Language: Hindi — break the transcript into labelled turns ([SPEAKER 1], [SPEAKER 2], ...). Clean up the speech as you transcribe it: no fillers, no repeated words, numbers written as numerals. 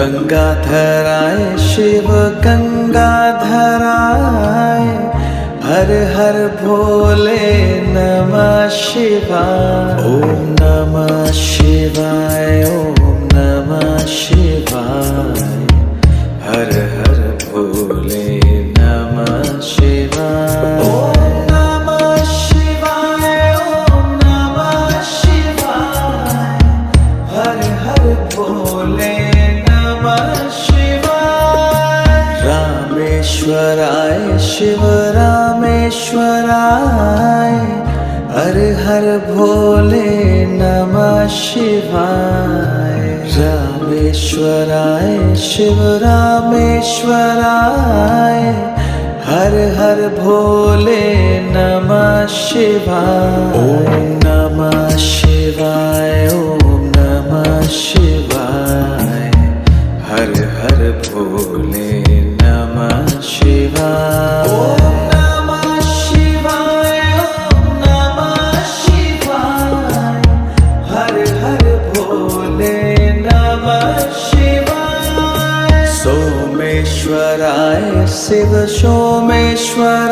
[SPEAKER 1] गंगाधराय शिव गंगाधराय, हर हर भोले नमः शिवाय। ओम नमः शिवाय, ओम नमः शिवाय, हर हर भोले नमः शिवाय। ओम नमः शिवाय, ओम नमः शिवाय, हर हर भोले नमः शिवाय। रामेश्वराय शिव रामेश्वराय, हर हर भोले नमः शिवाय। रामेश्वराय शिव रामेश्वराय, हर हर भोले नमः शिवाय। ओम नमः शिवाय, ओम नमः शिवाय, हर हर भोले नमः शिवाय। ओम नमः शिवाय, ओम नमः शिवाय, हर हर भोले नमः शिवाय। सोमेश्वराय शिव सोमेश्वराय।